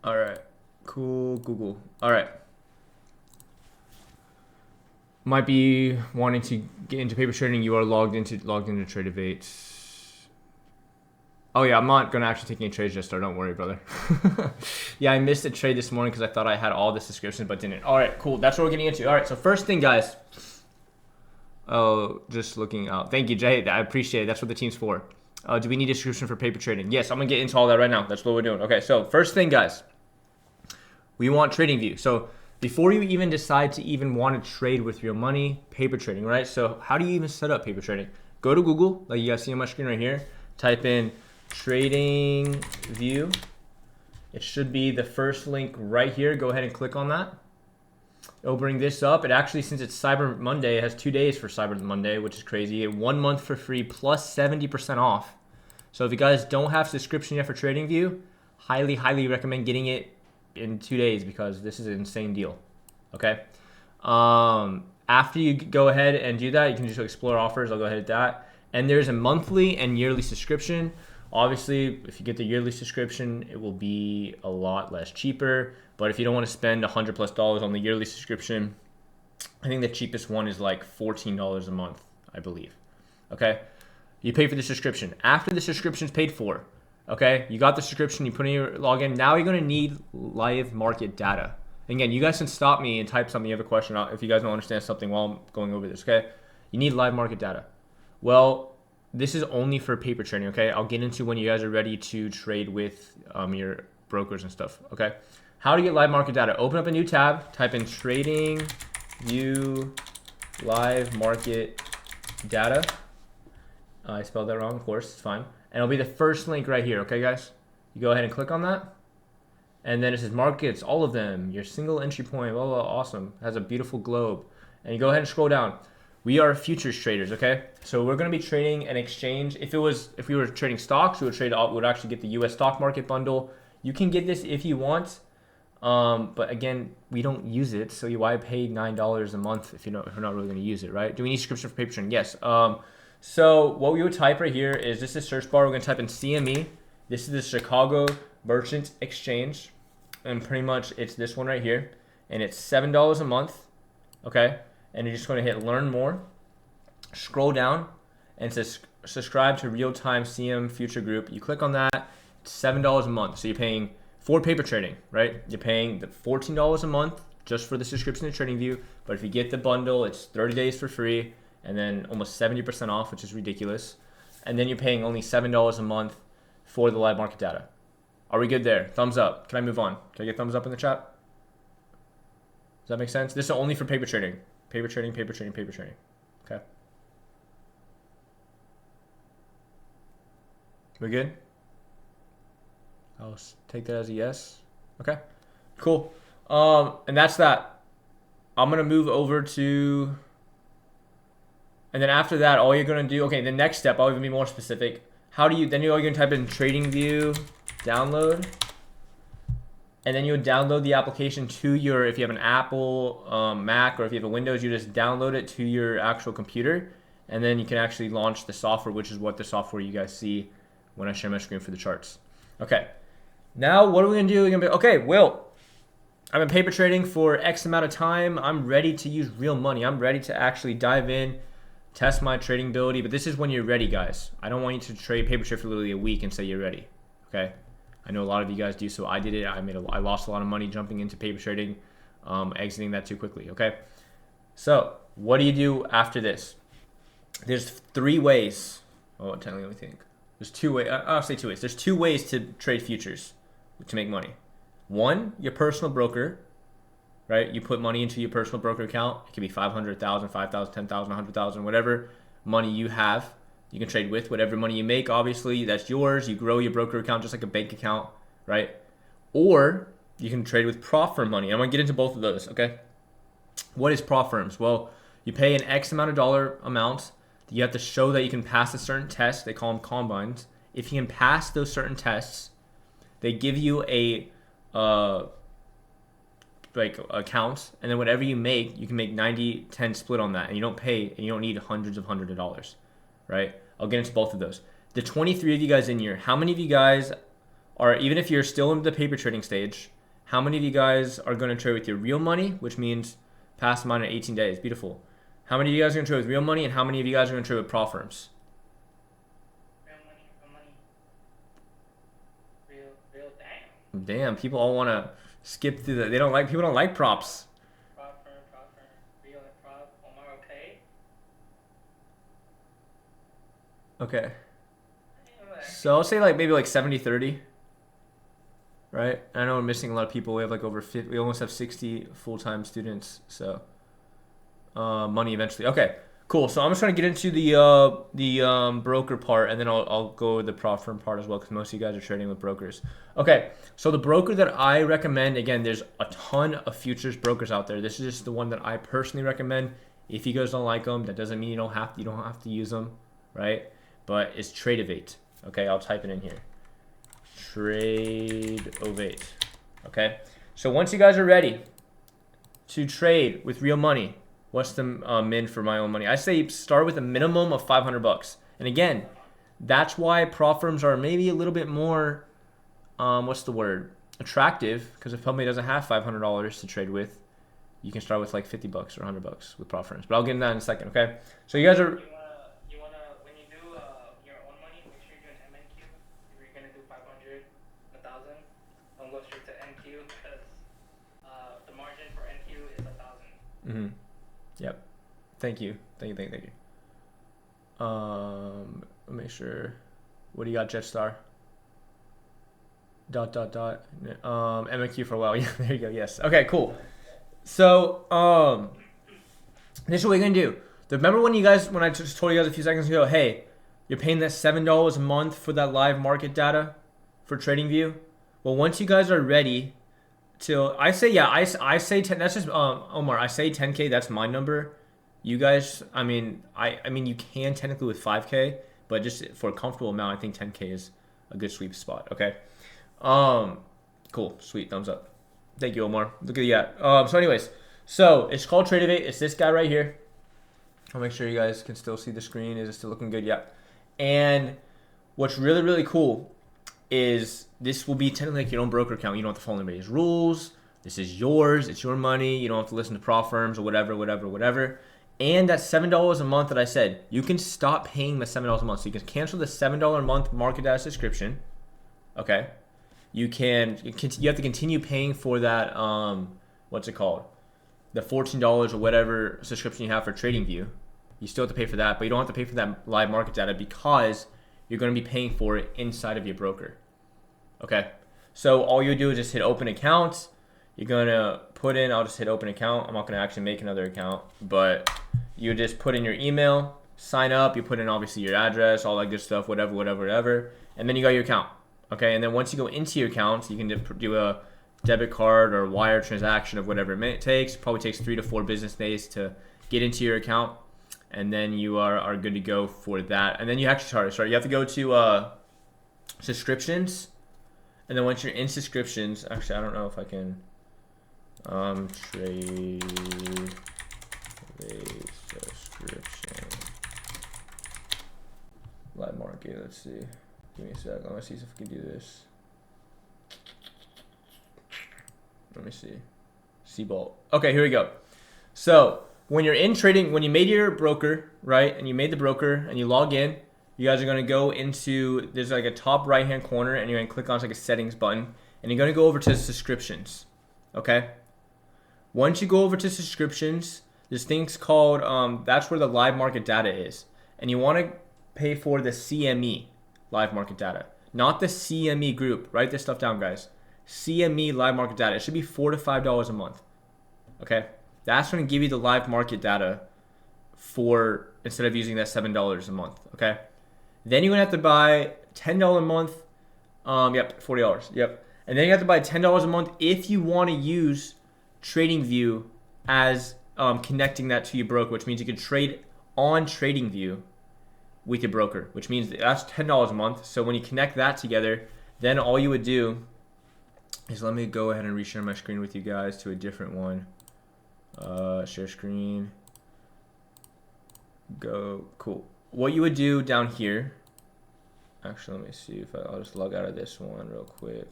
All right. Cool. Google. All right. Might be wanting to get into paper trading. You are logged into Tradevate. Oh yeah, I'm not gonna actually take any trades just start. Don't worry, brother. Yeah, I missed a trade this morning because I thought I had all the subscriptions but didn't. All right, cool. That's what we're getting into. All right, so first thing, guys. Oh, just looking out. Thank you, Jay. I appreciate it. That's what the team's for. Do we need a subscription for paper trading? Yes, I'm gonna get into all that right now. That's what we're doing. Okay, so first thing, guys. We want TradingView. So before you even decide to even want to trade with real money, paper trading, right? So how do you even set up paper trading? Go to Google, like you guys see on my screen right here. Type in TradingView. It should be the first link right here. Go ahead and click on that. It'll bring this up. It actually, since it's Cyber Monday, it has 2 days for Cyber Monday, which is crazy. 1 month for free plus 70% off. So if you guys don't have subscription yet for TradingView, highly, highly recommend getting it in 2 days because this is an insane deal. Okay. After you go ahead and do that, you can just explore offers. I'll go ahead with that. And there's a monthly and yearly subscription. Obviously, if you get the yearly subscription, it will be a lot less cheaper. But if you don't want to spend $100+ on the yearly subscription, I think the cheapest one is like $14 a month, I believe. Okay, you pay for the subscription. After the subscription is paid for, okay, you got the subscription, you put in your login. Now you're going to need live market data. And again, you guys can stop me and type something. You have a question if you guys don't understand something while I'm going over this. Okay, you need live market data. Well, this is only for paper trading. Okay, I'll get into when you guys are ready to trade with your brokers and stuff. Okay, how to get live market data? Open up a new tab, type in TradingView live market data. I spelled that wrong, of course, it's fine. And it'll be the first link right here, okay, guys? You go ahead and click on that. And then it says markets, all of them, your single entry point, blah, blah, awesome. It has a beautiful globe. And you go ahead and scroll down. We are futures traders, okay? So we're gonna be trading an exchange. If we were trading stocks, we would actually get the US stock market bundle. You can get this if you want. But again, we don't use it, so why pay $9 a month if you're not really gonna use it, right? Do we need subscription for paper trading? Yes. So what we would type right here is this is search bar. We're gonna type in CME. This is the Chicago Merchants Exchange, and pretty much it's this one right here, and it's $7 a month, okay? And you're just gonna hit learn more, scroll down, and it says subscribe to real-time CM future group. You click on that, it's $7 a month. So you're paying for paper trading, right? You're paying the $14 a month just for the subscription to TradingView, but if you get the bundle, it's 30 days for free, and then almost 70% off, which is ridiculous. And then you're paying only $7 a month for the live market data. Are we good there? Thumbs up. Can I move on? Can I get thumbs up in the chat? Does that make sense? This is only for paper trading. Paper trading, paper trading, paper trading. Okay. We good? I'll take that as a yes. Okay. Cool. And that's that. I'm gonna move over to, and then after that, all you're gonna do. Okay, the next step, I'll even be more specific. Then you're gonna type in TradingView download, and then you would download the application to your, if you have an Apple, Mac, or if you have a Windows, you just download it to your actual computer, and then you can actually launch the software, which is what the software you guys see when I share my screen for the charts. Okay. Now, what are we gonna do? We're gonna be, okay, Will, I've been paper trading for X amount of time. I'm ready to use real money. I'm ready to actually dive in, test my trading ability. But this is when you're ready, guys. I don't want you to paper trade for literally a week and say you're ready. Okay? I know a lot of you guys do, so I did it. I lost a lot of money jumping into paper trading, exiting that too quickly. Okay? So, what do you do after this? There's 3 ways. Oh, technically, let me think. There's 2 ways. I'll say 2 ways. There's 2 ways to trade futures to make money. One, your personal broker, right? You put money into your personal broker account. It could be 500,000, 5,000, 10,000, 100,000, whatever money you have. You can trade with whatever money you make. Obviously, that's yours. You grow your broker account just like a bank account, right? Or you can trade with prop firm money. I'm gonna get into both of those, okay? What is prop firms? Well, you pay an X amount of dollar amount. You have to show that you can pass a certain test. They call them combines. If you can pass those certain tests, they give you a accounts, and then whatever you make, you can make 90-10 split on that, and you don't pay, and you don't need hundreds of dollars, right? I'll get into both of those. The 23 of you guys in here, how many of you guys are, even if you're still in the paper trading stage, How many of you guys are going to trade with your real money, which means past mine in 18 days? Beautiful. How many of you guys are going to trade with real money, and how many of you guys are going to trade with prop firms? Real money, real damn. Damn, people all want to skip through the. People don't like props. Prop firm, real and prop. Omar, okay? Okay. So I'll say like maybe like 70-30. Right? I know we're missing a lot of people. We have like over 50, we almost have 60 full-time students. So money eventually. Okay, cool. So I'm just trying to get into the broker part, and then I'll go with the prop firm part as well, because most of you guys are trading with brokers. Okay, so the broker that I recommend, again, there's a ton of futures brokers out there. This is just the one that I personally recommend. If you guys don't like them, that doesn't mean you don't have to use them, right? But it's Tradeovate. Okay, I'll type it in here. Tradeovate. Okay, so once you guys are ready to trade with real money, what's the min for my own money? I say start with a minimum of $500. And again, that's why prop firms are maybe a little bit more, what's the word? Attractive, because if somebody doesn't have $500 to trade with, you can start with like $50 or $100 with prop firms. But I'll get into that in a second, okay? So you guys are... You wanna when you do your own money, make sure you do an MNQ. If you're gonna do 500, 1,000, don't go straight to NQ, because the margin for NQ is 1,000. Yep. Thank you. Thank you. Let me make sure. What do you got, Jetstar? ... MQ for a while. Yeah, there you go. Yes. Okay, cool. So, this is what we're gonna do. Remember when I just told you guys a few seconds ago, hey, you're paying that $7 a month for that live market data for TradingView? Well, once you guys are ready to, I say 10, that's just, Omar, I say 10K, that's my number. You guys, I mean, you can technically with 5K, but just for a comfortable amount, I think 10K is a good sweet spot, okay? Cool, sweet, thumbs up. Thank you, Omar. Look at that. So anyways, so it's called Tradeovate. It's this guy right here. I'll make sure you guys can still see the screen. Is it still looking good? Yeah. And what's really, really cool is this will be technically like your own broker account. You don't have to follow anybody's rules. This is yours. It's your money. You don't have to listen to prop firms or whatever. And that $7 a month that I said, you can stop paying the $7 a month. So you can cancel the $7 a month market data subscription. Okay. You have to continue paying for that, what's it called? The $14 or whatever subscription you have for TradingView. You still have to pay for that, but you don't have to pay for that live market data because you're going to be paying for it inside of your broker. Okay. So all you do is just hit open account. You're going to put in, I'll just hit open account. I'm not going to actually make another account, but you just put in your email, sign up. You put in obviously your address, all that good stuff, whatever. And then you got your account. Okay, and then once you go into your account, you can do a debit card or wire transaction of whatever it takes. Probably takes 3 to 4 business days to get into your account, and then you are good to go for that. And then you actually sorry, you have to go to subscriptions, and then once you're in subscriptions, actually I don't know if I can trade a subscription live market. Let's see. Give me a sec. Let me see if we can do this. Let me see. Seabolt. Okay, here we go. So when you're in trading, when you made your broker, right, and you made the broker and you log in, you guys are going to go into, there's like a top right hand corner, and you're going to click on like a settings button, and you're going to go over to subscriptions. Okay. Once you go over to subscriptions, there's things called, that's where the live market data is, and you want to pay for the CME. Live market data, not the CME group. Write this stuff down, guys. CME live market data. It should be $4 to $5 a month. Okay, that's going to give you the live market data for instead of using that $7 a month. Okay, then you're gonna have to buy $10 a month. Yep, $40. Yep, and then you have to buy $10 a month if you want to use TradingView as connecting that to your broker, which means you can trade on TradingView with your broker, which means that's $10 a month. So when you connect that together, then all you would do is, let me go ahead and reshare my screen with you guys to a different one. Share screen. Go. Cool. What you would do down here, actually, let me see if I'll just log out of this one real quick.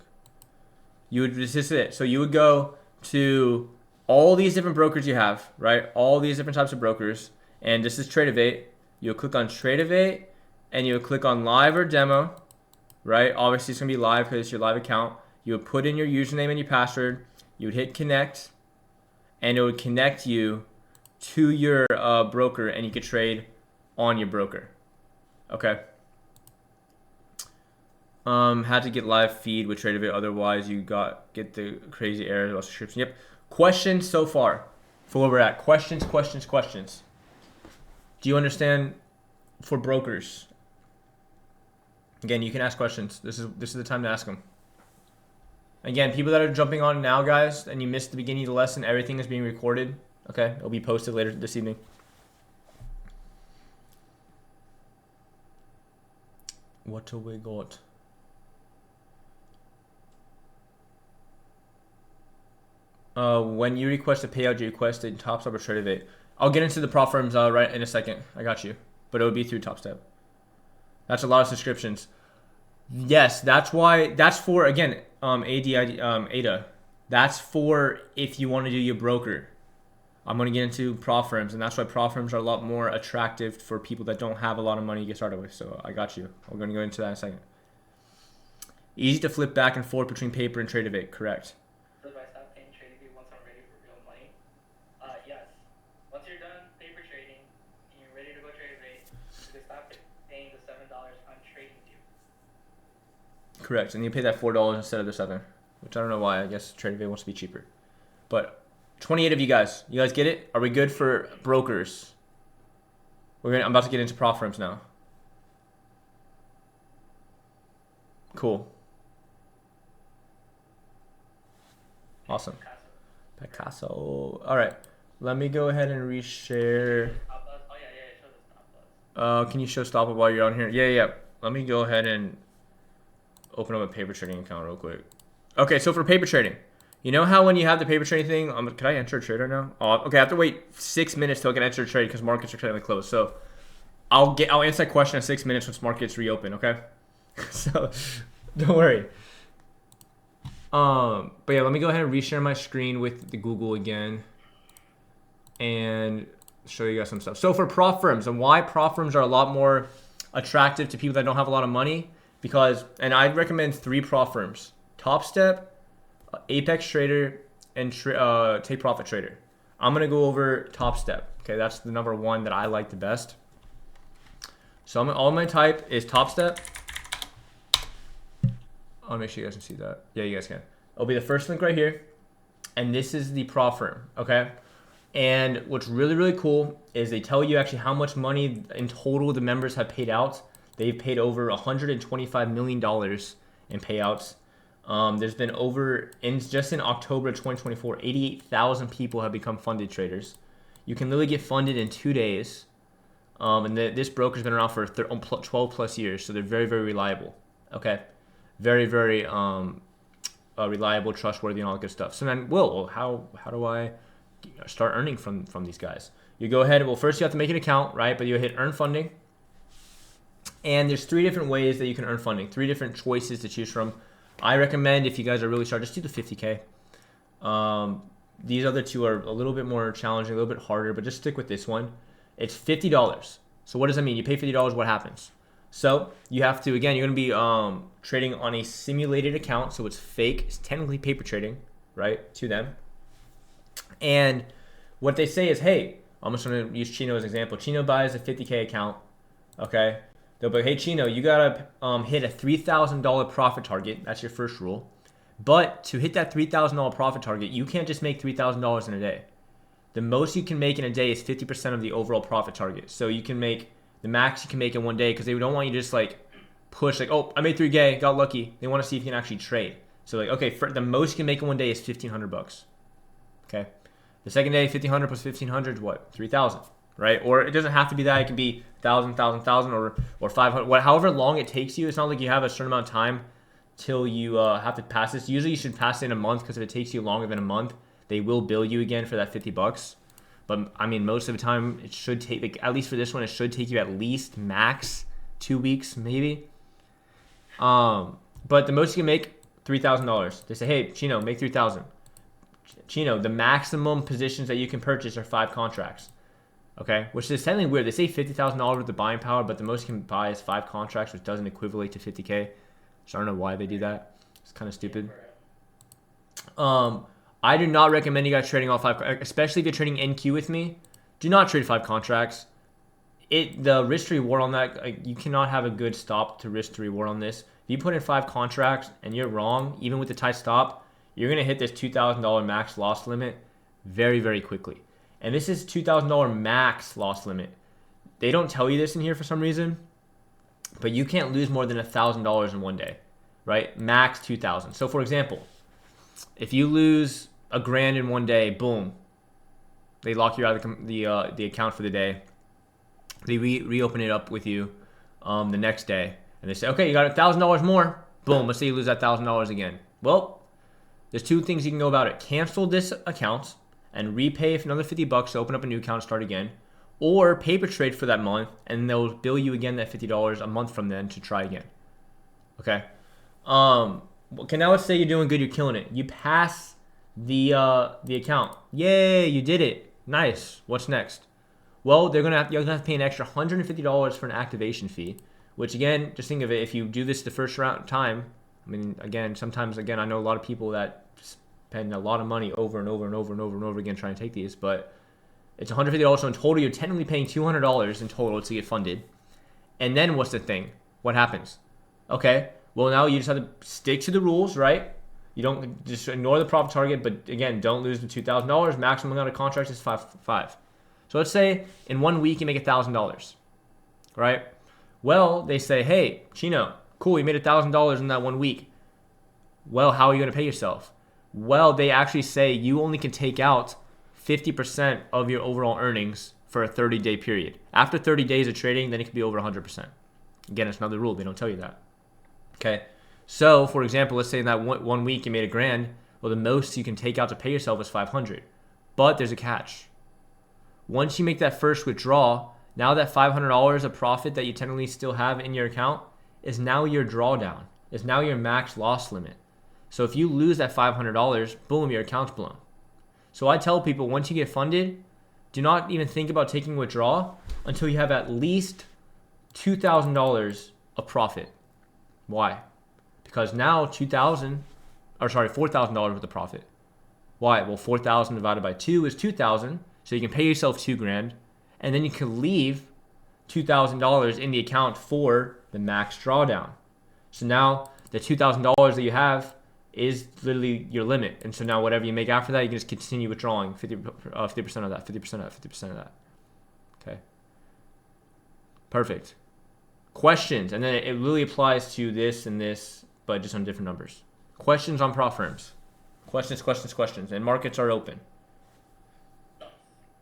This is it. So you would go to all these different brokers you have, right? All these different types of brokers. And this is Tradeovate. You'll click on Tradeovate and you'll click on live or demo, right? Obviously it's gonna be live because it's your live account. You would put in your username and your password. You would hit connect and it would connect you to your broker and you could trade on your broker. Okay. Had to get live feed with Tradeovate, otherwise you get the crazy errors about subscription. Yep. Questions so far for where we're at. Questions. Do you understand for brokers? Again, you can ask questions. This is the time to ask them. Again, people that are jumping on now, guys, and you missed the beginning of the lesson, everything is being recorded. Okay, it'll be posted later this evening. What do we got? When you request a payout, you request it in TopStep or Tradeovate. I'll get into the prop firms right in a second. I got you. But it would be through TopStep. That's a lot of subscriptions. Yes, that's why. That's for, again, ADA. That's for if you want to do your broker. I'm going to get into prop firms, and that's why prop firms are a lot more attractive for people that don't have a lot of money to get started with. So I got you. We're going to go into that in a second. Easy to flip back and forth between paper and Tradeovate. Correct. If I stop paying Tradeovate once I'm ready for real money? Yes. Once you're done paper trading and you're ready to go Tradeovate, you can stop paying the $7 on trading view. Correct, and you pay that $4 instead of the $7, which I don't know why. I guess Tradeovate wants to be cheaper. But 28 of you guys get it? Are we good for brokers? I'm about to get into prop firms now. Cool. Awesome. Picasso. All right. Let me go ahead and reshare. Oh yeah, show the stop loss. Can you show stop while you're on here? Yeah. Let me go ahead and open up a paper trading account real quick. Okay, so for paper trading, you know how when you have the paper trading thing, can I enter a trade right now? Oh, okay, I have to wait 6 minutes till I can enter a trade because markets are currently closed. So I'll answer that question in 6 minutes once markets reopen. Okay, so don't worry. But yeah, let me go ahead and reshare my screen with the Google again and show you guys some stuff. So for prop firms, and why prop firms are a lot more attractive to people that don't have a lot of money, and I'd recommend 3 prop firms: TopStep, Apex Trader, and Take Profit Trader. I'm gonna go over TopStep. Okay, that's the number 1 that I like the best. So all my type is TopStep. I'll make sure you guys can see that. Yeah, you guys can. It'll be the first link right here. And this is the prop firm, okay? And what's really, really cool is they tell you actually how much money in total the members have paid out. They've paid over $125 million in payouts. There's been just in October 2024, 88,000 people have become funded traders. You can literally get funded in 2 days. And this broker's been around for 12 plus years, so they're very, very reliable, okay? Very, very reliable, trustworthy, and all that good stuff. So then, how do I start earning from these guys? You go ahead. Well, first you have to make an account, right? But you hit earn funding, and there's 3 different ways that you can earn funding. 3 different choices to choose from. I recommend if you guys are really starting, just do the 50K. These other 2 are a little bit more challenging, a little bit harder, but just stick with this one. It's $50. So what does that mean? You pay $50. What happens? So you have to, again, you're going to be trading on a simulated account. So it's fake. It's technically paper trading, right, to them. And what they say is, hey, I'm just going to use Chino as an example. Chino buys a 50K account, okay? They'll be like, hey, Chino, you got to hit a $3,000 profit target. That's your first rule. But to hit that $3,000 profit target, you can't just make $3,000 in a day. The most you can make in a day is 50% of the overall profit target. So you can make the max you can make in one day because they don't want you to just like push like, oh, I made 3K, got lucky. They want to see if you can actually trade. So like, okay, the most you can make in one day is $1,500. Okay. The second day, 1,500 plus 1,500 is what? 3,000, right? Or it doesn't have to be that. It can be 1,000, 1,000, or 500. However long it takes you. It's not like you have a certain amount of time till you have to pass this. Usually you should pass it in a month because if it takes you longer than a month, they will bill you again for that $50. But I mean, most of the time it should take, like, at least for this one, it should take you at least max 2 weeks, maybe. But the most you can make $3,000. They say, hey, Chino, make 3,000. Chino, the maximum positions that you can purchase are 5 contracts. Okay, which is technically weird. They say $50,000 with the buying power, but the most you can buy is 5 contracts, which doesn't equivalent to 50K. So I don't know why they do that. It's kind of stupid. I do not recommend you guys trading all 5, especially if you're trading NQ with me. Do not trade 5 contracts. The risk to reward on that, you cannot have a good stop to risk to reward on this. If you put in 5 contracts and you're wrong, even with the tight stop, you're gonna hit this $2,000 max loss limit very, very quickly. And this is $2,000 max loss limit. They don't tell you this in here for some reason, but you can't lose more than $1,000 in one day, right? Max 2,000. So for example, if you lose $1,000 in one day, boom, they lock you out of the account for the day. They reopen it up with you the next day, and they say, okay, you got $1,000 more. Boom, let's say you lose that $1,000 again. Well, there's 2 things you can go about it. Cancel this account and repay for another $50 to open up a new account and start again, or paper trade for that month, and they'll bill you again that $50 a month from then to try again. Okay. Okay, now let's say you're doing good, you're killing it. You pass the account. Yay, you did it. Nice. What's next? Well, you're gonna have to pay an extra $150 for an activation fee, which again, just think of it. If you do this the first time, I mean, again, sometimes I know a lot of people that spend a lot of money over and over and over and over and over again trying to take these, but it's $150. So in total, you're technically paying $200 in total to get funded. And then what's the thing? What happens? Okay, well now you just have to stick to the rules, right? You don't just ignore the profit target, but again, don't lose the $2,000. Maximum amount of contracts is 5. So let's say in 1 week you make $1,000, right? Well, they say, hey, Chino, cool, you made $1,000 in that 1 week. Well, how are you going to pay yourself? Well, they actually say you only can take out 50% of your overall earnings for a 30-day period. After 30 days of trading, then it could be over 100%. Again, it's another rule. They don't tell you that. Okay. So, for example, let's say in that 1 week you made $1,000. Well, the most you can take out to pay yourself is 500. But there's a catch. Once you make that first withdrawal, now that $500 of profit that you technically still have in your account is now your drawdown. Is now your max loss limit. So if you lose that $500, boom, your account's blown. So I tell people, once you get funded, do not even think about taking a withdrawal until you have at least $2,000 of profit. Why? Because now $4,000 worth of profit. Why? Well, 4,000 divided by 2 is 2,000. So you can pay yourself $2,000, and then you can leave $2,000 in the account for the max drawdown. So now the $2,000 that you have is literally your limit. And so now whatever you make after that, you can just continue withdrawing 50% of that, 50% of that, 50% of that. Okay. Perfect. Questions. And then it really applies to this and this, but just on different numbers. Questions on prop firms. Questions. And markets are open.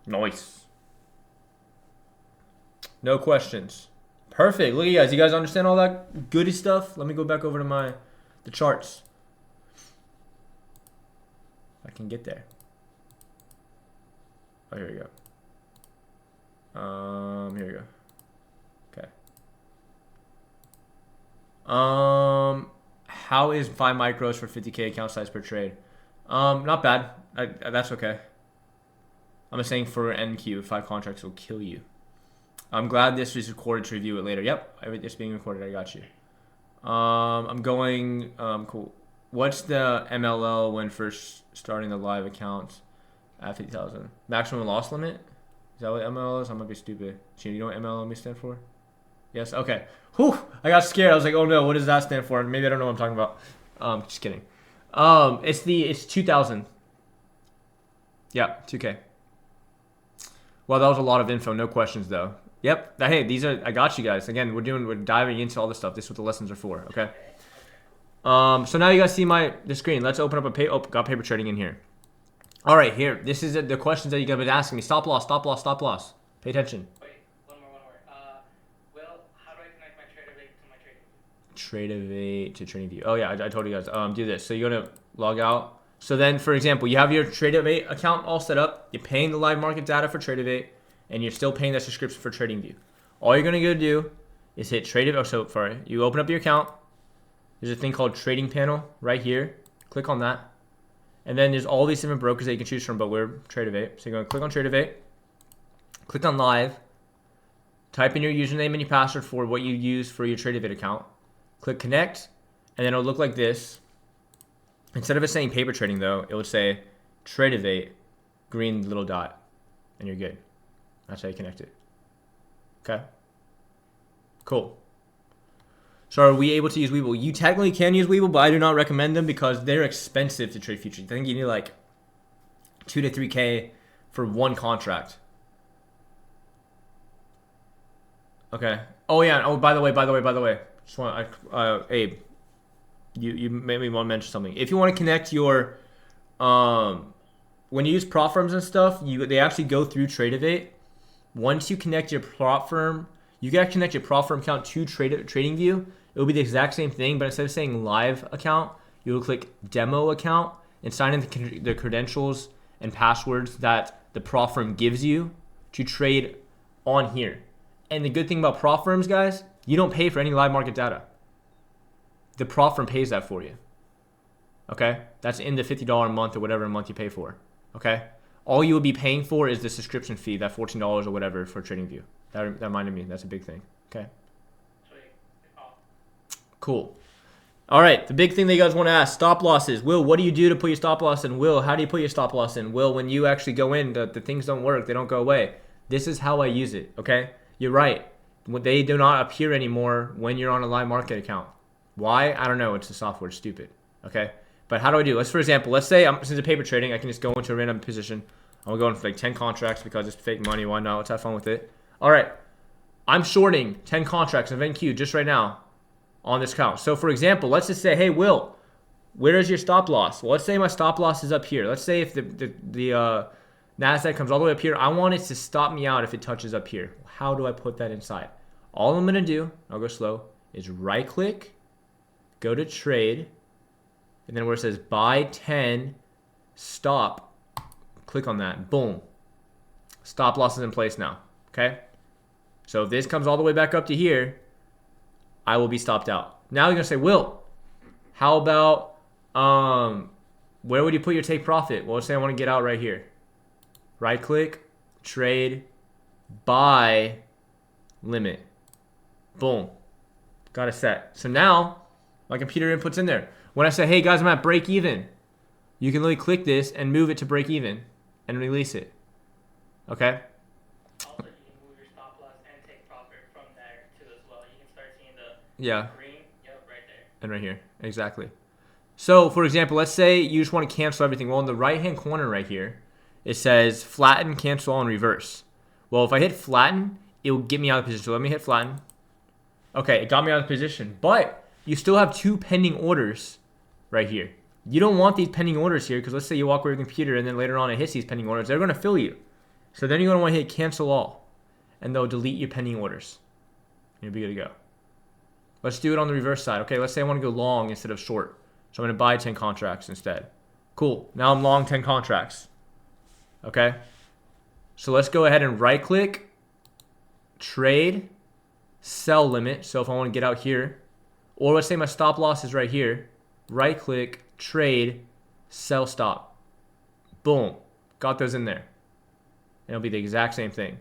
Nice. No questions. Perfect. Look at you guys. You guys understand all that goody stuff? Let me go back over to the charts. If I can get there. Oh, here we go. Here we go. Okay. How is 5 micros for 50K account size per trade? Not bad. That's okay. I'm just saying for NQ, 5 contracts will kill you. I'm glad this was recorded to review it later. Yep, it's being recorded. I got you. I'm going. Cool. What's the MLL when first starting the live account at 50,000? Maximum loss limit? Is that what MLL is? I might be stupid. Do you know what MLL stand for? Yes. Okay. Whew. I got scared. I was like, oh no, what does that stand for? Maybe I don't know what I'm talking about. Just kidding. It's 2,000. Yeah, 2K. Well, that was a lot of info. No questions though. Yep. Hey, I got you guys. Again, we're diving into all this stuff. This is what the lessons are for. Okay. So now you guys see the screen. Let's open up got paper trading in here. All right, here. This is the questions that you guys have been asking me. Stop loss. Pay attention. Wait, one more. Will, how do I connect my TradeAvate to my TradingView? TradeAvate to TradingView. Oh yeah, I told you guys. Do this. So you're gonna log out. So then, for example, you have your TradeAvate account all set up. You're paying the live market data for TradeAvate, and you're still paying that subscription for TradingView. All you're gonna go do is hit TradeAvate. You open up your account. there's a thing called trading panel right here. Click on that. And then there's all these different brokers that you can choose from, but we're Tradeovate. So you're going to click on Tradeovate, click on live, type in your username and your password for what you use for your Tradeovate account. Click connect, and then it'll look like this. Instead of it saying paper trading though, it would say Tradeovate, green little dot, and you're good. That's how you connect it. Okay. Cool. So are we able to use Webull? You technically can use Webull, but I do not recommend them because they're expensive to trade futures. I think you need like 2 to 3K for one contract. Okay. Oh yeah. Oh, by the way. Just want Abe, you made me want to mention something. If you want to connect your when you use prop firms and stuff, they actually go through Tradeovate. Once you connect your prop firm, you can connect your prop firm account to TradingView. It will be the exact same thing, but instead of saying live account, you will click demo account and sign in the credentials and passwords that the prop firm gives you to trade on here. And the good thing about prop firms, guys, you don't pay for any live market data. The prop firm pays that for you. Okay? That's in the $50 a month or whatever a month you pay for. Okay? All you will be paying for is the subscription fee, that $14 or whatever for TradingView. That reminded me. That's a big thing. Okay? Cool. All right. The big thing that you guys want to ask, stop losses. Will, what do you do to put your stop loss in? Will, how do you put your stop loss in? Will, when you actually go in, the things don't work. They don't go away. This is how I use it. Okay? You're right. They do not appear anymore when you're on a live market account. Why? I don't know. It's the software. It's stupid. Okay? But how do I do? For example, let's say since it's paper trading, I can just go into a random position. I'm going for like 10 contracts because it's fake money. Why not? Let's have fun with it. All right. I'm shorting 10 contracts of NQ just right now on this account. So for example, let's just say, hey, Will, where is your stop loss? Well, let's say my stop loss is up here. Let's say if the NASDAQ comes all the way up here, I want it to stop me out if it touches up here. How do I put that inside? All I'm going to do, I'll go slow, is right click, go to trade, and then where it says buy 10, stop, click on that. Boom. Stop loss is in place now. Okay? So if this comes all the way back up to here, I will be stopped out. Now you're going to say, Will, how about, where would you put your take profit? Well, let's say I want to get out right here. Right click, trade, buy, limit. Boom. Got it set. So now my computer input's in there. When I say, hey guys, I'm at break even, you can literally click this and move it to break even and release it. Okay? Also, you can move your stop loss and take profit from there too as well. You can start seeing the green, right there. And right here, exactly. So for example, let's say you just want to cancel everything. Well, in the right hand corner right here, it says flatten, cancel, and reverse. Well, if I hit flatten, it will get me out of position. So let me hit flatten. Okay, it got me out of position, but you still have 2 pending orders right here. You don't want these pending orders here because let's say you walk away with your computer and then later on it hits these pending orders. They're going to fill you. So then you're going to want to hit cancel all, and they'll delete your pending orders. You'll be good to go. Let's do it on the reverse side. Okay, let's say I want to go long instead of short. So I'm going to buy 10 contracts instead. Cool. Now I'm long 10 contracts. Okay. So let's go ahead and right click, trade, sell limit. So if I want to get out here, or let's say my stop loss is right here, right click, trade, sell stop. Boom. Got those in there. It'll be the exact same thing.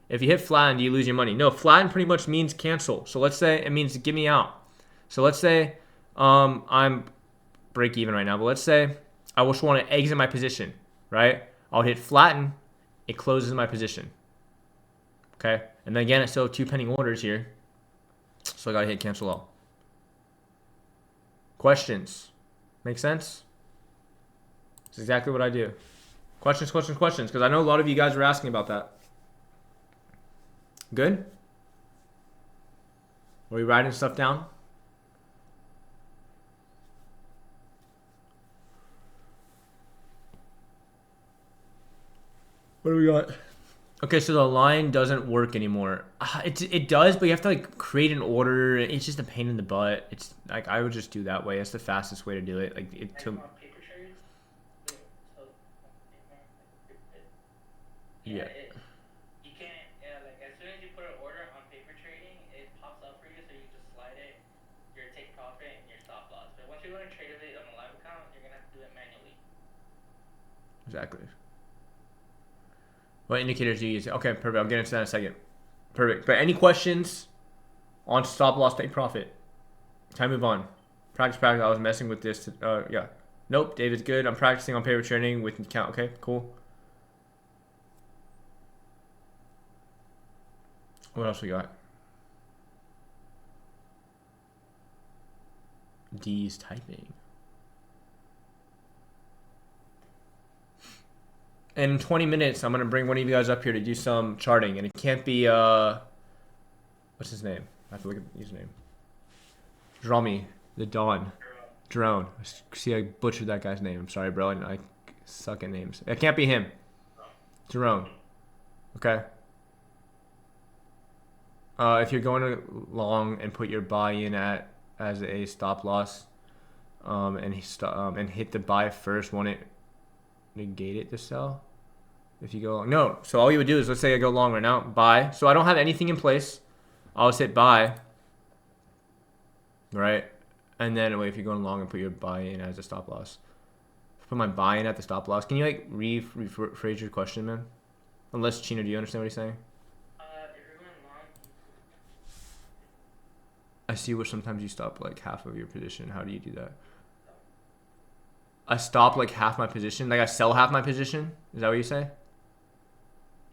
If you hit flatten, do you lose your money? No, flatten pretty much means cancel. So let's say it means get me out. So let's say I'm break even right now, but let's say I just want to exit my position, right? I'll hit flatten. It closes my position. Okay? And then again, I still have 2 pending orders here. So I got to hit cancel all. Questions? Make sense? That's exactly what I do. Questions, because I know a lot of you guys were asking about that. Good? Are we writing stuff down? What do we got? Okay, so the line doesn't work anymore. It does, but you have to like create an order. It's just a pain in the butt. It's like I would just do that way. That's the fastest way to do it. Like it to. Yeah. You can't, like as soon as you put an order on paper trading, it pops up for you, so you just slide it, your take profit and your stop loss. Exactly. What indicators do you use? Okay, perfect. I'll get into that in a second. Perfect. But any questions on stop loss, take profit? Time to move on. Practice. I was messing with this. Yeah. Nope. David's good. I'm practicing on paper trading with account. Okay, cool. What else we got? D's typing. And in 20 minutes, I'm going to bring one of you guys up here to do some charting. And it can't be, what's his name? I have to look at his name. Dromi, the Dawn. Drone. See, I butchered that guy's name. I'm sorry, bro. I suck at names. It can't be him. Jerome. Okay. If you're going long and put your buy in at as a stop loss, and hit the buy first, won't it negate it to sell? If you go long, no. So all you would do is, let's say I go long right now, buy. So I don't have anything in place. I'll just hit buy, right? And then wait, if you're going long and put your buy in as a stop loss, put my buy in at the stop loss. Can you like rephrase your question, man? Unless Chino, do you understand what he's saying? If you're going long, I see where sometimes you stop like half of your position. How do you do that? I stop like half my position. Like I sell half my position. Is that what you say?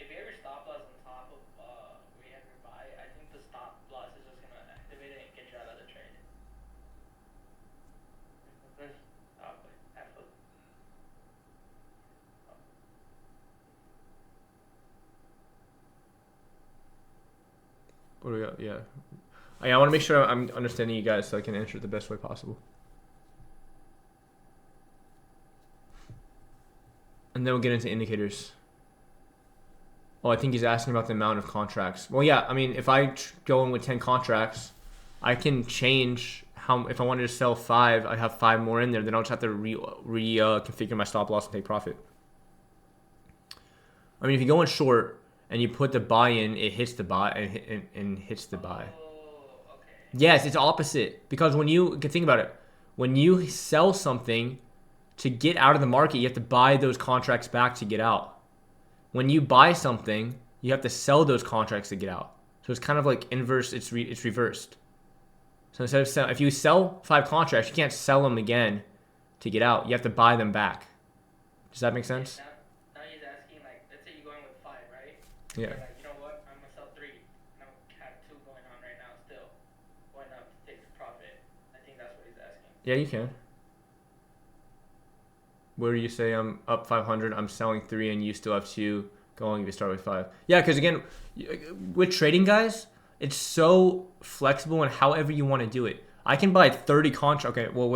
if you have your stop loss on top of where you have your buy, I think the stop loss is just gonna activate it and get you out of the trade. Stop it. Absolutely. What do we got? Yeah. I want to make sure I'm understanding you guys so I can answer it the best way possible. And then we'll get into indicators. Oh, I think he's asking about the amount of contracts. Well, yeah, I mean, if I go in with 10 contracts, I can change how, if I wanted to sell 5, I have 5 more in there, then I'll just have to configure my stop loss and take profit. I mean, if you go in short and you put the buy in, it hits the buy and hits the buy. Oh, okay. Yes, it's opposite. Because when you think about it, when you sell something, to get out of the market, you have to buy those contracts back to get out. When you buy something, you have to sell those contracts to get out. So it's kind of like inverse. It's reversed. So instead of if you sell 5 contracts, you can't sell them again to get out. You have to buy them back. Does that make sense? Now he's asking, like, let's say you're going with 5, right? Yeah. You're like, you know what? I'm gonna sell 3. And I have 2 going on right now still. Why not take the profit? I think that's what he's asking. Yeah, you can. Where you say I'm up 500, I'm selling 3, and you still have 2 going if you start with 5. Yeah, because again, with trading, guys, it's so flexible in however you want to do it. I can buy 30 contracts. Okay, well,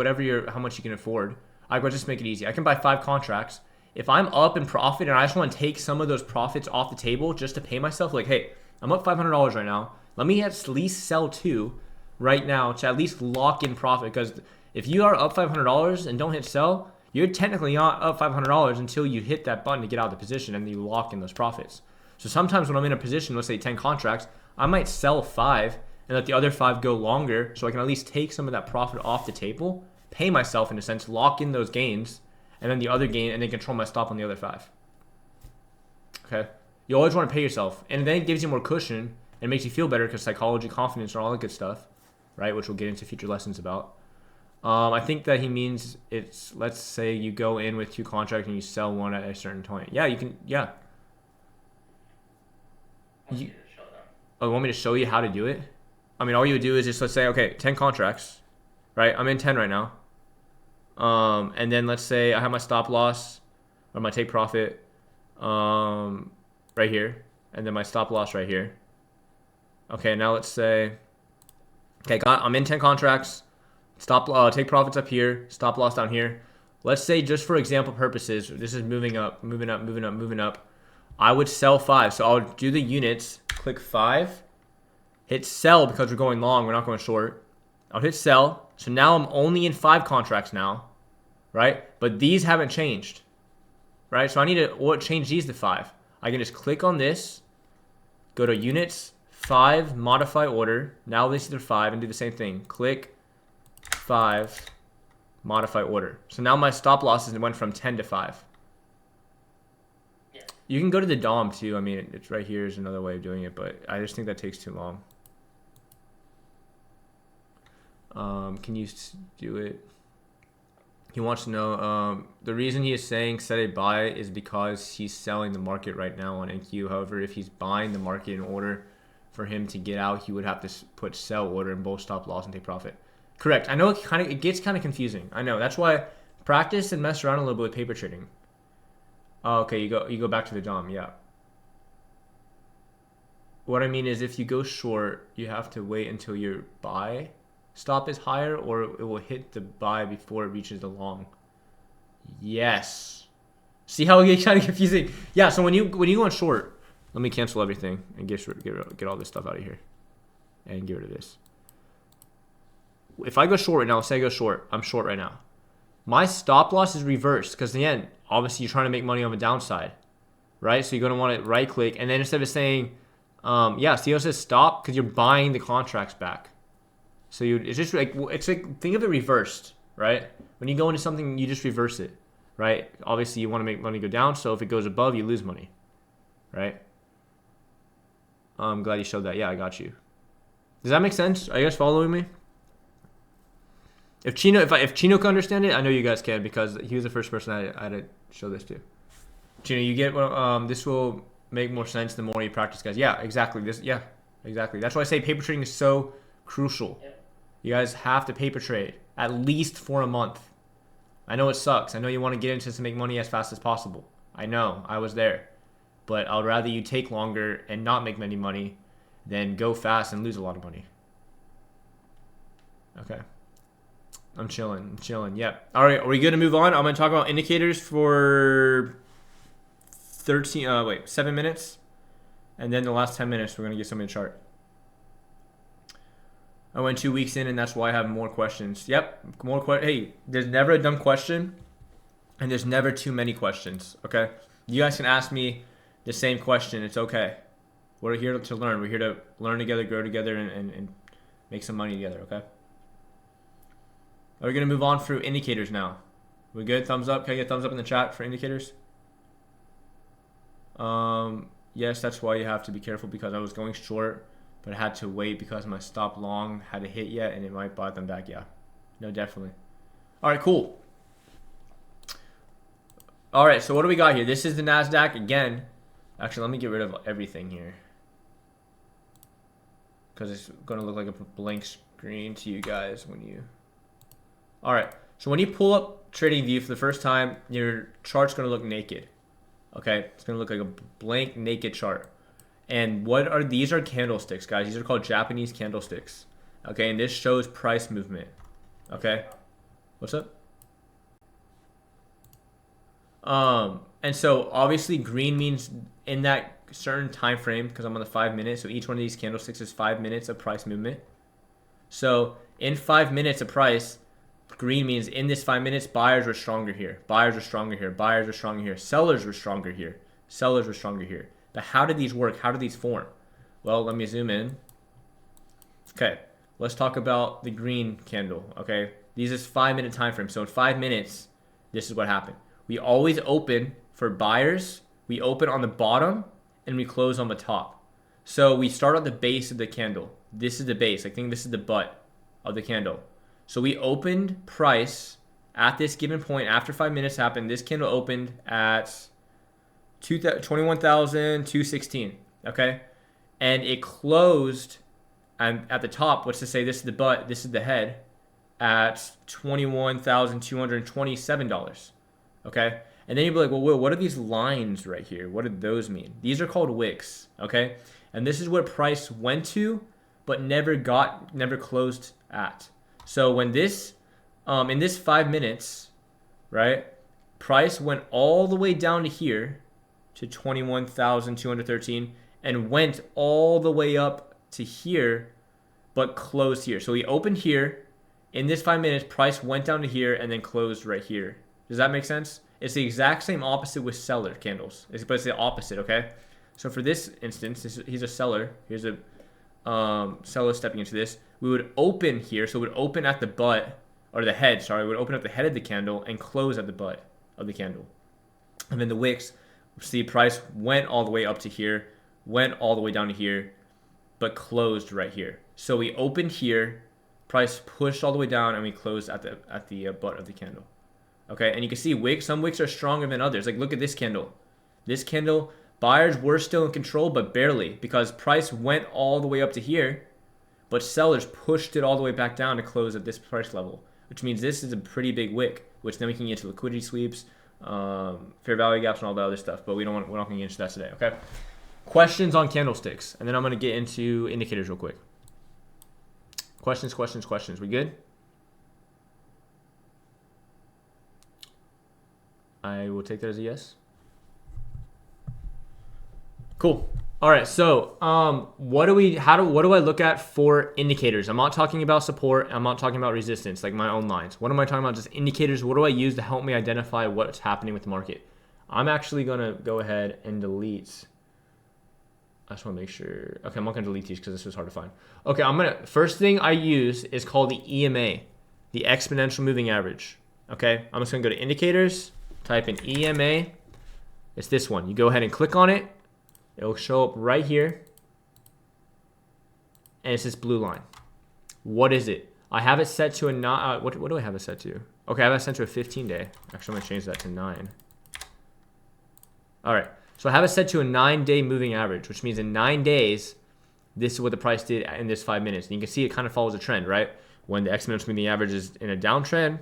how much you can afford. I will just make it easy. I can buy 5 contracts. If I'm up in profit and I just want to take some of those profits off the table just to pay myself, like, hey, I'm up $500 right now. Let me at least sell 2 right now to at least lock in profit. Because if you are up $500 and don't hit sell, you're technically not up $500 until you hit that button to get out of the position and you lock in those profits. So sometimes when I'm in a position, let's say 10 contracts, I might sell 5 and let the other 5 go longer so I can at least take some of that profit off the table, pay myself in a sense, lock in those gains, and then the other gain, and then control my stop on the other 5. Okay? You always want to pay yourself, and then it gives you more cushion and makes you feel better because psychology, confidence, and all that good stuff, right? Which we'll get into future lessons about. I think that he means it's, let's say you go in with 2 contracts and you sell 1 at a certain point. Yeah, you can, yeah. You show them. Oh, you want me to show you how to do it? I mean, all you would do is just, let's say, okay, 10 contracts, right? I'm in 10 right now. And then let's say I have my stop loss or my take profit right here. And then my stop loss right here. Okay, now let's say, okay, I'm in 10 contracts. Take profits up here, stop loss down here. Let's say, just for example purposes, this is moving up. I would sell 5. So I'll do the units, click 5, hit sell because we're going long, we're not going short. I'll hit sell. So now I'm only in 5 contracts now, right? But these haven't changed, right? So I need to change these to 5. I can just click on this, go to units, 5, modify order. Now this is 5 and do the same thing. Click 5, modify order. So now my stop losses went from 10 to 5. You can go to the DOM too. I mean, it's right here is another way of doing it, but I just think that takes too long. Can you do it? He wants to know, the reason he is saying set a buy is because he's selling the market right now on NQ. However, if he's buying the market in order for him to get out, he would have to put sell order in both stop loss and take profit. Correct. I know it gets kind of confusing. I know. That's why practice and mess around a little bit with paper trading. Oh, okay, you go back to the DOM, yeah. What I mean is if you go short, you have to wait until your buy stop is higher, or it will hit the buy before it reaches the long. Yes. See how it gets kind of confusing? Yeah, so when you go on short, let me cancel everything and get all this stuff out of here. And get rid of this. If I go short right now, say I go short, I'm short right now. My stop loss is reversed because in the end, obviously you're trying to make money on the downside, right? So you're going to want to right click, and then instead of saying, yeah, see how it says stop? Because you're buying the contracts back. So it's just like, think of it reversed, right? When you go into something, you just reverse it, right? Obviously you want to make money go down, so if it goes above, you lose money, right? I'm glad you showed that. Yeah, I got you. Does that make sense? Are you guys following me? If Chino can understand it, I know you guys can because he was the first person I had to show this to. Chino, you get this will make more sense the more you practice, guys. Yeah, exactly. Exactly. That's why I say paper trading is so crucial. Yeah. You guys have to paper trade at least for a month. I know it sucks. I know you want to get into this to make money as fast as possible. I know. I was there. But I'd rather you take longer and not make many money than go fast and lose a lot of money. Okay. I'm chilling. Yep. All right. Are we good to move on? I'm going to talk about indicators for 7 minutes. And then the last 10 minutes, we're going to get something to chart. I went 2 weeks in, and that's why I have more questions. Yep. More questions. Hey, there's never a dumb question, and there's never too many questions. Okay. You guys can ask me the same question. It's okay. We're here to learn. We're here to learn together, grow together, and make some money together. Okay. Are we going to move on through indicators now? We good? Thumbs up? Can I get a thumbs up in the chat for indicators? Yes, that's why you have to be careful because I was going short, but I had to wait because my stop long hadn't hit yet and it might buy them back. Yeah. No, definitely. All right, cool. All right, so what do we got here? This is the NASDAQ again. Actually, let me get rid of everything here because it's going to look like a blank screen to you guys when you... All right, so when you pull up TradingView for the first time, your chart's going to look naked. Okay, it's going to look like a blank naked chart. And what are these? Are candlesticks, guys. These are called Japanese candlesticks. Okay, and this shows price movement. Okay, what's up? And so obviously green means in that certain time frame because I'm on the 5 minutes. So each one of these candlesticks is 5 minutes of price movement. So in 5 minutes of price, green means in this 5 minutes, buyers were stronger here. Buyers were stronger here. Buyers were stronger here. Sellers were stronger here. Sellers were stronger here. But how did these work? How did these form? Well, let me zoom in. Okay, let's talk about the green candle. Okay, these is 5 minute time frame. So in 5 minutes, this is what happened. We always open for buyers. We open on the bottom and we close on the top. So we start at the base of the candle. This is the base. I think this is the butt of the candle. So we opened price at this given point after 5 minutes happened. This candle opened at 21,216. Okay, and it closed at the top. What's to say? This is the butt. This is the head at $21,227. Okay, and then you'd be like, well, Will, what are these lines right here? What do those mean? These are called wicks. Okay, and this is what price went to, but never closed at. So when this, in this 5 minutes, right, price went all the way down to here to 21,213 and went all the way up to here, but closed here. So we opened here. In this 5 minutes, price went down to here and then closed right here. Does that make sense? It's the exact same opposite with seller candles. But it's the opposite, okay? So for this instance, he's a seller. Here's a seller stepping into this. We would open here. So it would open at the butt, or the head, sorry. It would open at the head of the candle and close at the butt of the candle. And then the wicks, See, price went all the way up to here, went all the way down to here, but closed right here. So we opened here, price pushed all the way down, and we closed at the butt of the candle. Okay, and you can see some wicks are stronger than others. Like, look at this candle. This candle, buyers were still in control, but barely, because price went all the way up to here, but sellers pushed it all the way back down to close at this price level, which means this is a pretty big wick, which then we can get into liquidity sweeps, fair value gaps, and all that other stuff, but we're not going to get into that today, okay? Questions on candlesticks, and then I'm going to get into indicators real quick. Questions. We good? I will take that as a yes. Cool. All right. So, what do I look at for indicators? I'm not talking about support. I'm not talking about resistance, like my own lines. What am I talking about? Just indicators. What do I use to help me identify what's happening with the market? I'm actually gonna go ahead and delete. I just want to make sure. Okay, I'm not gonna delete these because this was hard to find. Okay, first thing I use is called the EMA, the exponential moving average. Okay, I'm just gonna go to indicators, type in EMA. It's this one. You go ahead and click on it. It'll show up right here. And it's this blue line. What is it? I have it set to a what do I have it set to? Okay, I have it set to a 15-day. Actually, I'm gonna change that to 9. All right. So I have it set to a 9-day moving average, which means in 9 days, this is what the price did in this 5 minutes. And you can see it kind of follows a trend, right? When the exponential moving average is in a downtrend,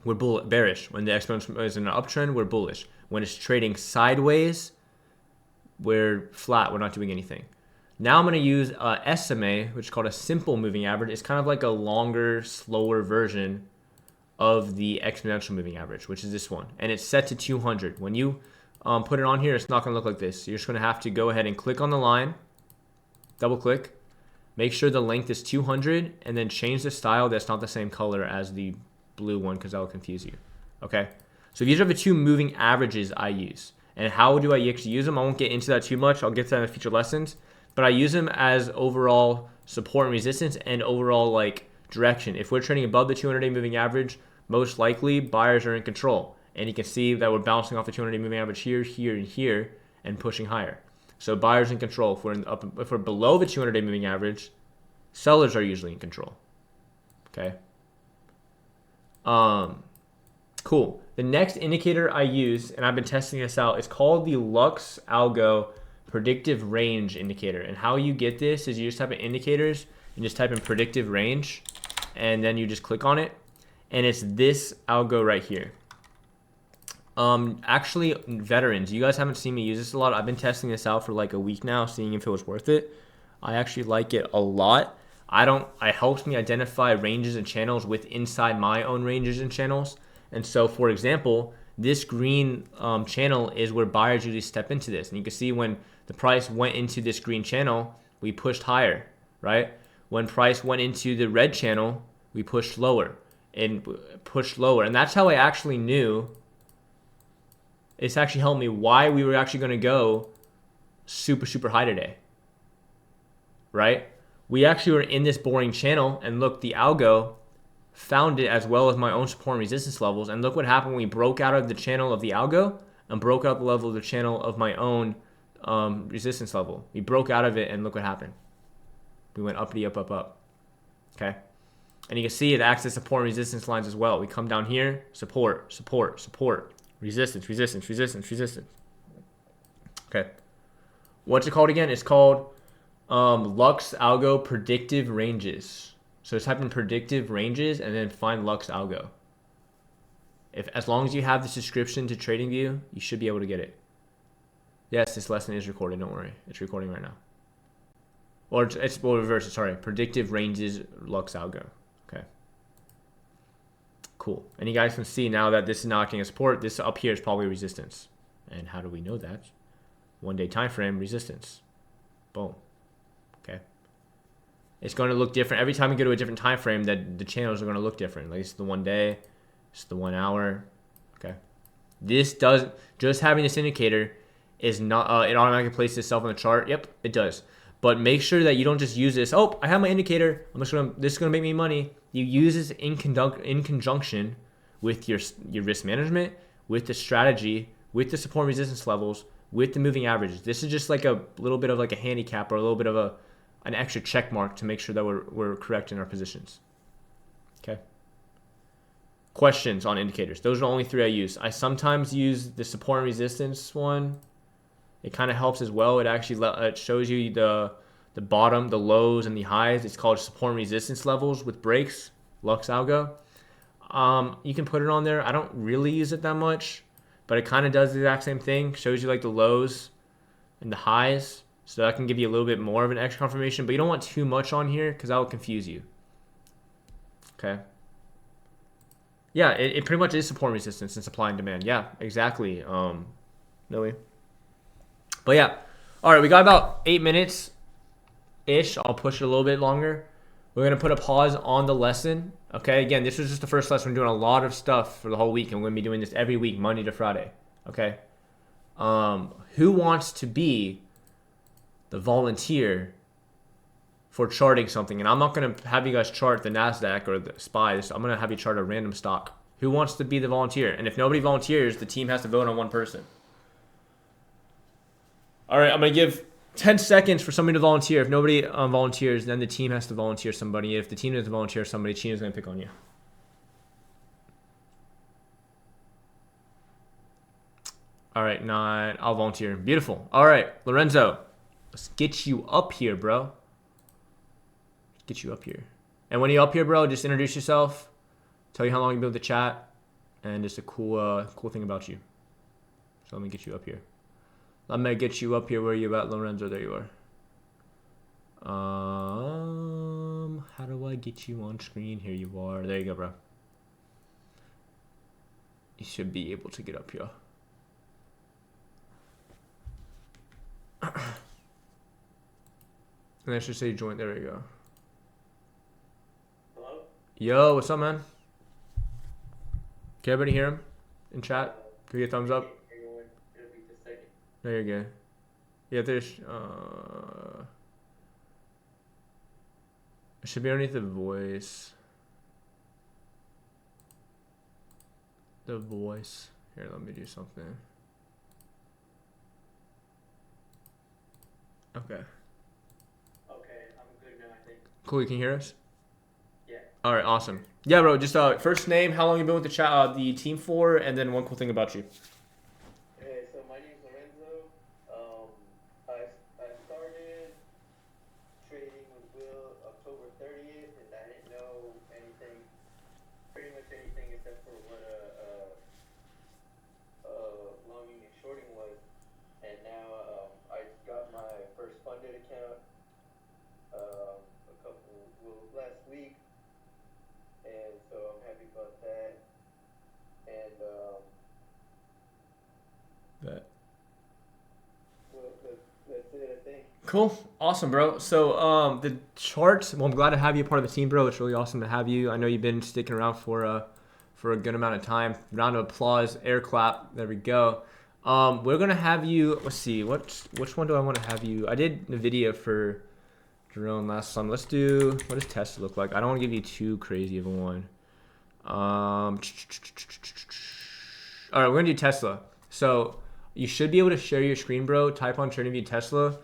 we're bearish. When the exponential is in an uptrend, we're bullish. When it's trading sideways, we're flat. We're not doing anything. Now I'm going to use SMA, which is called a simple moving average. It's kind of like a longer, slower version of the exponential moving average, which is this one. And it's set to 200. When you put it on here, it's not going to look like this. You're just going to have to go ahead and click on the line, double click, make sure the length is 200, and then change the style that's not the same color as the blue one because that will confuse you. Okay? So these are the two moving averages I use. And how do I actually use them? I won't get into that too much. I'll get to that in future lessons. But I use them as overall support and resistance and overall like direction. If we're trading above the 200-day moving average, most likely buyers are in control. And you can see that we're bouncing off the 200-day moving average here, here, and here, and pushing higher. So buyers in control. If we're below the 200-day moving average, sellers are usually in control. Okay. Cool. The next indicator I use, and I've been testing this out, it's called the Lux Algo Predictive Range Indicator. And how you get this is you just type in indicators and just type in predictive range, and then you just click on it, and it's this algo right here. Actually, veterans, you guys haven't seen me use this a lot. I've been testing this out for like a week now, seeing if it was worth it. I actually like it a lot. It helps me identify ranges and channels with inside my own ranges and channels. And so, for example, this green channel is where buyers usually step into this. And you can see when the price went into this green channel, we pushed higher, right? When price went into the red channel, we pushed lower and pushed lower. And that's how I actually knew. It's actually helped me why we were actually going to go super, super high today, right? We actually were in this boring channel, and look, the algo found it as well as my own support and resistance levels. And look what happened when we broke out of the channel of the algo and broke out the level of the channel of my own resistance level. We broke out of it, and look what happened. We went uppity, up, up, up. Okay? And you can see it acts as support and resistance lines as well. We come down here, support, support, support, resistance, resistance, resistance, resistance. Okay. What's it called again? It's called Lux Algo Predictive Ranges. So type in predictive ranges and then find Lux Algo. As long as you have the subscription to TradingView, you should be able to get it. Yes, this lesson is recorded. Don't worry, it's recording right now. Or we'll reverse it. Sorry, predictive ranges Lux Algo. Okay. Cool. And you guys can see now that this is not acting as support. This up here is probably resistance. And how do we know that? 1 day time frame resistance. Boom. Okay. It's going to look different every time we go to a different time frame. That the channels are going to look different. Like it's the 1 day, it's the 1 hour. Okay. This does just having this indicator is not. It automatically places itself on the chart. Yep, it does. But make sure that you don't just use this. Oh, I have my indicator. This is going to make me money. You use this in conjunction with your risk management, with the strategy, with the support and resistance levels, with the moving averages. This is just like a little bit of like a handicap or a little bit of an extra check mark to make sure that we're correct in our positions. Okay. Questions on indicators. Those are the only 3 I use. I sometimes use the support and resistance one. It kind of helps as well. It actually it shows you the bottom, the lows, and the highs. It's called support and resistance levels with breaks, Lux Algo. You can put it on there. I don't really use it that much, but it kind of does the exact same thing. Shows you like the lows and the highs. So that can give you a little bit more of an extra confirmation, but you don't want too much on here because that will confuse you. Okay. Yeah, it pretty much is support and resistance and supply and demand. Yeah, exactly. Really. But yeah. All right, we got about 8 minutes-ish. I'll push it a little bit longer. We're going to put a pause on the lesson. Okay, again, this was just the first lesson. We're doing a lot of stuff for the whole week, and we're going to be doing this every week, Monday to Friday. Okay. Who wants to be the volunteer for charting something? And I'm not going to have you guys chart the NASDAQ or the SPY. I'm going to have you chart a random stock. Who wants to be the volunteer? And if nobody volunteers, the team has to vote on one person. All right, I'm going to give 10 seconds for somebody to volunteer. If nobody volunteers, then the team has to volunteer somebody. If the team doesn't volunteer somebody, the team is going to pick on you. All right, 9. I'll volunteer. Beautiful. All right, Lorenzo, let's get you up here, bro. Get you up here. And when you're up here, bro, just introduce yourself. Tell you how long you've been with the chat. And just a cool thing about you. So let me get you up here. Let me get you up here. Where are you at, Lorenzo? There you are. How do I get you on screen? Here you are. There you go, bro. You should be able to get up here. And I should say join. There we go. Hello? Yo, what's up, man? Can everybody hear him in chat? Can we get a thumbs up? There you go. Yeah, there's it should be underneath the voice. The voice. Here, let me do something. Okay. Okay, I'm good now, I think. Cool, you can hear us? Yeah. Alright, awesome. Yeah, bro, just first name, how long you been with the chat, the team for, and then one cool thing about you. Okay, so my name's Lorenzo. I started trading with Will October 30th, and I didn't know anything, pretty much anything except for what longing and shorting was. And now I got my first funded account last week, and so I'm happy about that. And that's it, I think. Cool. Awesome, bro. So the charts, well, I'm glad to have you part of the team, bro. It's really awesome to have you. I know you've been sticking around for a good amount of time. Round of applause, air clap. There we go. We're gonna have you, let's see, which one do I want to have you? I did the video for Jerome last time. Let's do, what does Tesla look like? I don't want to give you too crazy of a one. All right, we're gonna do Tesla. So you should be able to share your screen, bro. Type on TradingView Tesla.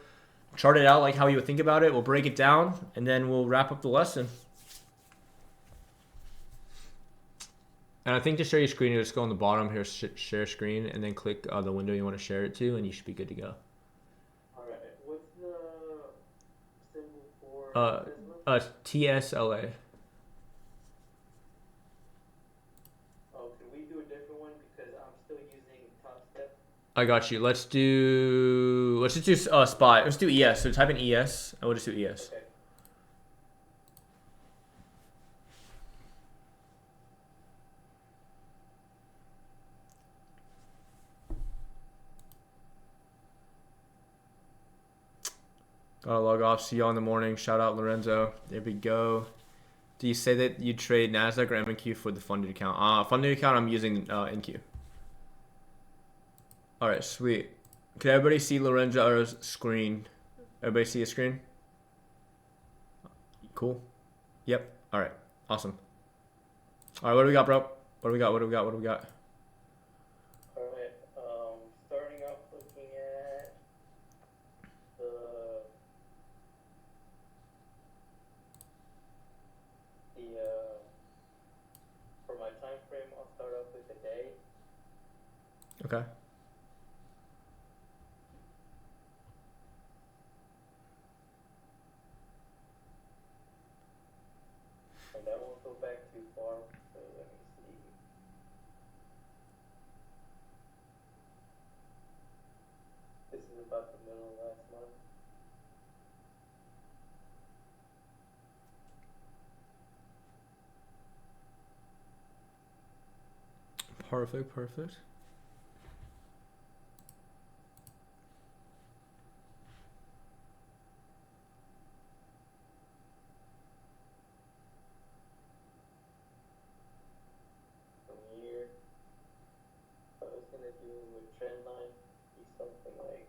Chart it out like how you would think about it. We'll break it down, and then we'll wrap up the lesson. And I think to share your screen, you just go on the bottom here, share screen, and then click the window you want to share it to, and you should be good to go. All right. What's the symbol for Tesla? TSLA. Oh, can we do a different one because I'm still using Top Step? I got you. Let's just do SPY. Let's do ES. So type in ES, and we'll just do ES. Okay. Gotta log off. See y'all in the morning. Shout out Lorenzo. There we go. Do you say that you trade NASDAQ or MNQ for the funded account? Funded account, I'm using NQ. All right, sweet. Can everybody see Lorenzo's screen? Everybody see his screen? Cool. Yep. All right. Awesome. All right, what do we got, bro? What do we got? All right. Okay. And I won't go back too far, so let me see. This is about the middle of last month. Perfect, perfect. From here, I was gonna do with trend line, be something like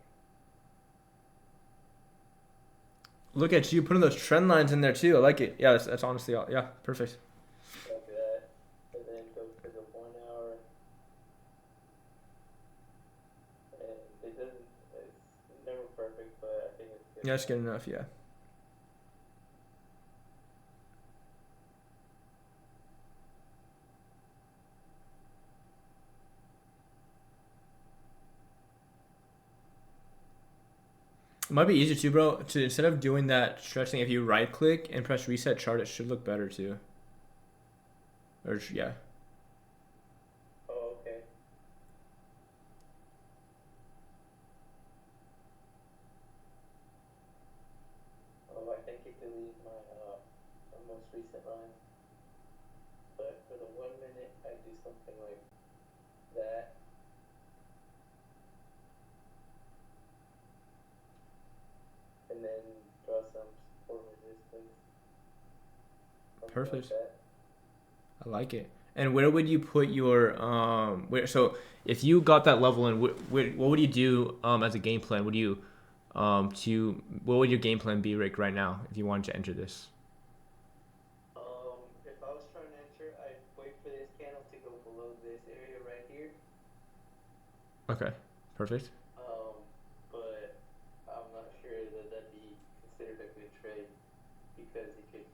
Look at you putting those trend lines in there too. I like it. Yeah, that's honestly, yeah, perfect. that, and then go to the 1 hour, and it doesn't, it's never perfect, but I think it's good. Yeah, it's good enough, yeah. It might be easier too, bro, to instead of doing that stretch thing, if you right click and press reset chart, it should look better too. Or yeah. Oh, okay. Oh, I think it deleted my most recent line. But for the 1 minute, I do something like that. And then draw some support resistance. Perfect. Like that. I like it. And where would you put your so if you got that level in, what would you do as a game plan? Would you what would your game plan be right now if you wanted to enter this? If I was trying to enter, I'd wait for this candle to go below this area right here. Okay, perfect. But I'm not sure that that'd be considered a good trade because it could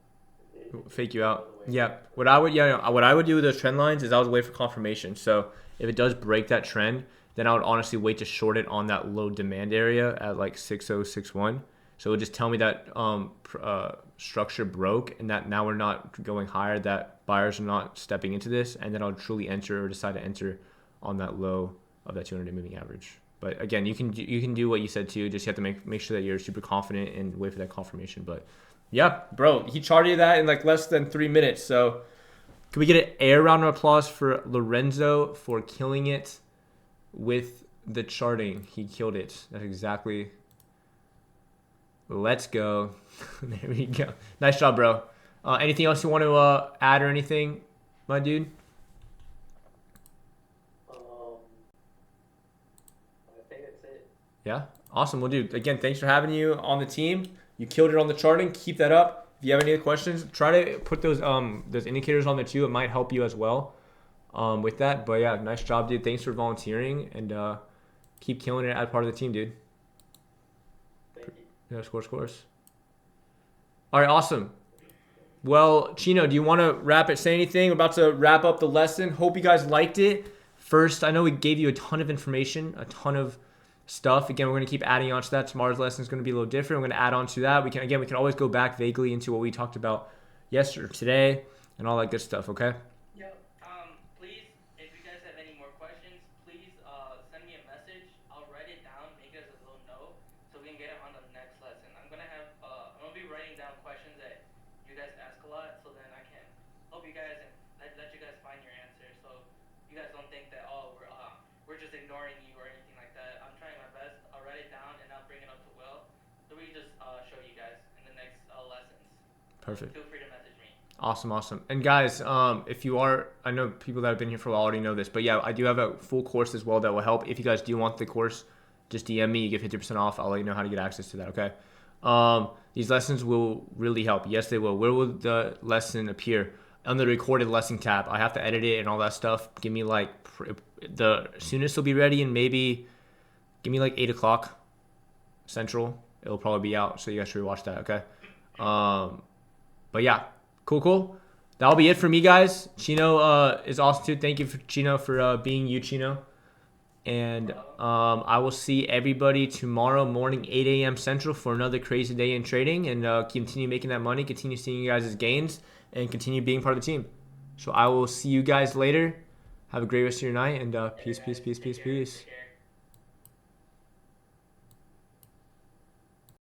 Fake you out. Yeah. What I would do with those trend lines is I would wait for confirmation. So if it does break that trend, then I would honestly wait to short it on that low demand area at like 6061. So it would just tell me that structure broke and that now we're not going higher, that buyers are not stepping into this, and then I'll truly enter or decide to enter on that low of that 200-day moving average. But again, you can do what you said too. Just you have to make sure that you're super confident and wait for that confirmation. But yeah, bro, he charted that in like less than 3 minutes. So can we get an air round of applause for Lorenzo for killing it with the charting? He killed it. That's exactly. Let's go. There we go. Nice job, bro. Anything else you want to add or anything, my dude? I think that's it. Yeah, awesome. Well, dude, again, thanks for having you on the team. You killed it on the charting. Keep that up. If you have any other questions, try to put those indicators on there too. It might help you as well with that. But yeah, nice job, dude. Thanks for volunteering and keep killing it as part of the team, dude. Thank you. Yeah, of course. All right, awesome. Well, Chino, do you want to wrap it? Say anything? We're about to wrap up the lesson. Hope you guys liked it. First, I know we gave you a ton of information, a ton of stuff. Again, we're going to keep adding on to that. Tomorrow's lesson is going to be a little different. We're going to add on to that. We can always go back vaguely into what we talked about yesterday or today and all that good stuff, okay? Yep. Please, if you guys have any more questions, please send me a message. I'll write it down, make it as a little note, so we can get it on the next lesson. I'm gonna be writing down questions that you guys ask a lot, so then I can help you guys and let you guys find your answer. So you guys don't think that we're just ignoring you or anything like that. I'm trying my best. I'll write it down and I'll bring it up to Will, so we can just show you guys in the next lessons. Perfect. Feel free to message me. Awesome. And guys, if you are, I know people that have been here for a while already know this, but yeah, I do have a full course as well that will help. If you guys do want the course, just DM me, you get 50% off. I'll let you know how to get access to that, okay? These lessons will really help. Yes, they will. Where will the lesson appear? On the recorded lesson tab. I have to edit it and all that stuff. Give me like the soonest it'll be ready, and maybe give me like 8 o'clock Central. It'll probably be out, so you guys should watch that, okay? But yeah, cool. That'll be it for me, guys. Chino is awesome too. Thank you for Chino for being you, Chino. And I will see everybody tomorrow morning, 8 a.m. Central, for another crazy day in trading, and continue making that money, continue seeing you guys' gains, and continue being part of the team. So I will see you guys later. Have a great rest of your night, and Later, peace, peace, guys. peace, Take peace, care. peace. Take care.